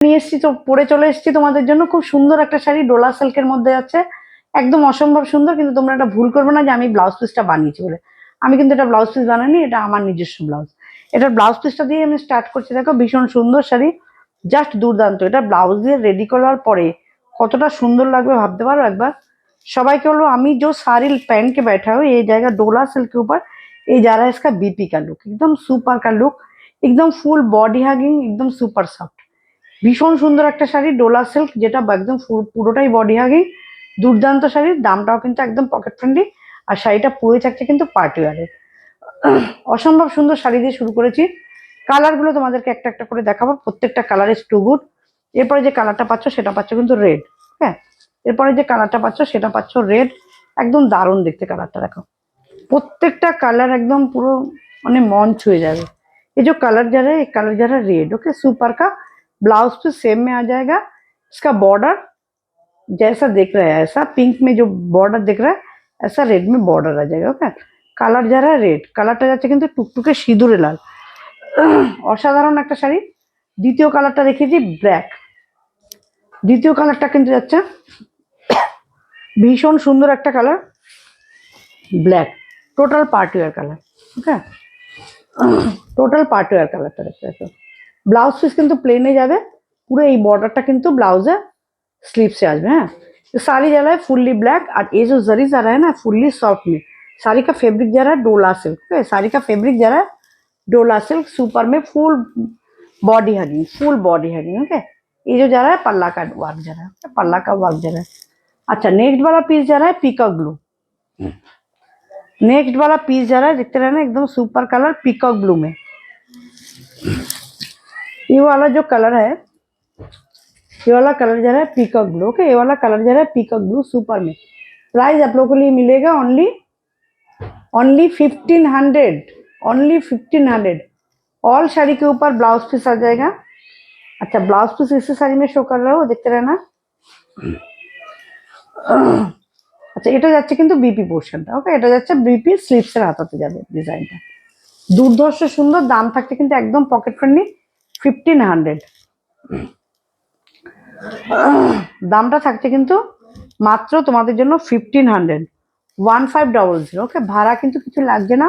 নিয়ে এসেছি তো পরে চলে এসেছি তোমাদের জন্য খুব সুন্দর একটা শাড়ি, ডোলা সিল্কের মধ্যে আছে, একদম অসম্ভব সুন্দর। কিন্তু তোমরা এটা ভুল করবে না যে আমি ব্লাউজ পিসটা বানিয়েছি বলে। আমি কিন্তু এটা ব্লাউজ পিস বানাইনি, এটা আমার নিজস্ব ব্লাউজ। এটার ব্লাউজ পিসটা দিয়ে আমি স্টার্ট করছি। দেখো ভীষণ সুন্দর শাড়ি, জাস্ট দুর্দান্ত। এটা ব্লাউজ দিয়ে রেডি করার পরে কতটা সুন্দর লাগবে ভাবতে পারো একবার। সবাইকে বলবো আমি जो साड़ी पहन के बैठा हूँ ये जाएगा डोला सिल्क के ऊपर, ये जा रहा है इसका बीपी का लुक, एकदम सुपर का लुक, एकदम फुल बॉडी हगिंग, एकदम सुपर सॉफ्ट। ভীষণ সুন্দর একটা শাড়ি ডোলা সিল্ক, যেটা একদম পুরোটাই বডি হাগিং, দুর্দান্ত শাড়ির দামটাও কিন্তু একদম পকেট ফ্রেন্ডলি। আর শাড়িটা পুরোই থাকছে কিন্তু পার্টি ওয়ারের। অসম্ভব সুন্দর শাড়ি দিয়ে শুরু করেছি। কালারগুলো তোমাদেরকে একটা একটা করে দেখাবো, প্রত্যেকটা কালার ইজ টু গুড। এরপরে যে কালারটা পাচ্ছ সেটা পাচ্ছ কিন্তু রেড। হ্যাঁ, এরপরে যে কালারটা পাচ্ছ সেটা পাচ্ছ রেড, একদম দারুণ দেখতে কালারটা। দেখো প্রত্যেকটা কালার একদম পুরো মানে মন ছুঁয়ে जाएगा। ये जो कलर जा रहा है ये कलर जा रहा है रेड। ओके, सुपर का ब्लाउज तो सेम में आ जाएगा। इसका बॉर्डर जैसा दिख रहा है ऐसा पिंक में जो बॉर्डर दिख रहा है ऐसा रेड में बॉर्डर आ जाएगा। ओके, কালার যারা রেড, কালারটা যাচ্ছে কিন্তু টুকটুকে সিঁদুরে লাল, অসাধারণ একটা শাড়ি। দ্বিতীয় কালারটা রেখেছি ব্ল্যাক, দ্বিতীয় কালারটা কিন্তু যাচ্ছে ভীষণ সুন্দর একটা colour black, total party wear colour. Okay, total party wear কালারটা দেখতে পাচ্ছ। ব্লাউজ পিস কিন্তু প্লেনে যাবে, পুরো এই বর্ডারটা কিন্তু ब्लाउज स्लीव से आज में है। तो साड़ी जा रहा है फुल्ली ब्लैक, और ये जो जरी जा रहा है ना फुल्ली सॉफ्ट में। साड़ी का फैब्रिक जा रहा है डोला सिल्क। ओके, साड़ी का फैब्रिक जा रहा है डोला सिल्क, सुपर में full body hugging, full body hugging. Okay, ये जो जा रहा है पल्ला का वर्क जा रहा है, पल्ला का वर्क जा रहा है। अच्छा, नेक्स्ट वाला पीस जा रहा है पीकॉक ब्लू। नेक्स्ट वाला पीस जा रहा है, देखते रहना, एकदम सुपर कलर पीकॉक ब्लू में। ये वाला जो कलर है, ये वाला कलर जा रहा है पीकॉक ब्लू। ओके, ये वाला कलर जा रहा है पीकॉक ब्लू सुपर में। प्राइस आप लोगों को लिए मिलेगा ओनली 1500, ओनली 1500। ऑल साड़ी के ऊपर ब्लाउज पीस आ जाएगा। अच्छा, ब्लाउज पीस इसी साड़ी में शो कर रहा हो, देखते रहना। আচ্ছা, এটা যাচ্ছে কিন্তু বিপি পোর্শনটা। ওকে, এটা যাচ্ছে বিপি স্লিভসের হাতাতে যাবে ডিজাইনটা, দুর্ধর্ষ সুন্দর। দাম থাকছে কিন্তু একদম পকেট ফ্রেন্ডলি 1500। দামটা থাকছে কিন্তু মাত্র তোমাদের জন্য 1500, 1500। ওকে, ভাড়া কিন্তু কিছু লাগছে না,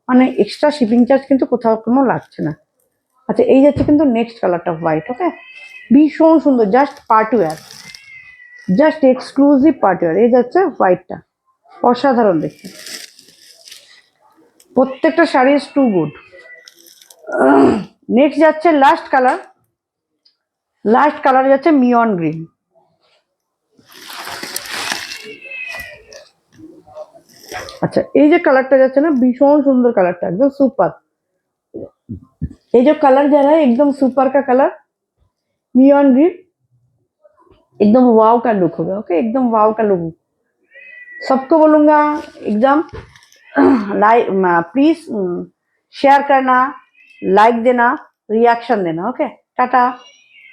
মানে এক্সট্রা শিপিং চার্জ কিন্তু কোথাও কোনো লাগছে না। আচ্ছা, এই যাচ্ছে কিন্তু নেক্সট কালারটা হোয়াইট। ওকে, ভীষণ সুন্দর, just party wear, just exclusive party wear. এই যাচ্ছে হোয়াইটটা, অসাধারণ দেখতে। প্রত্যেকটা sari is too good. Next যাচ্ছে লাস্ট কালার, লাস্ট কালার যাচ্ছে মিয়ন গ্রিন। अच्छा, ये जो कलरটা যাচ্ছে না ভীষণ সুন্দর কালারটা, একদম সুপার। ये जो कलर जा रहा है एकदम सुपर का कलर मियन ग्रीन, एकदम वाव का लुक होगा। ओके, एकदम वाव का लुक। सबको बोलूंगा एकदम लाइक प्लीज शेयर करना, लाइक देना, रिएक्शन देना। ओके, टाटा।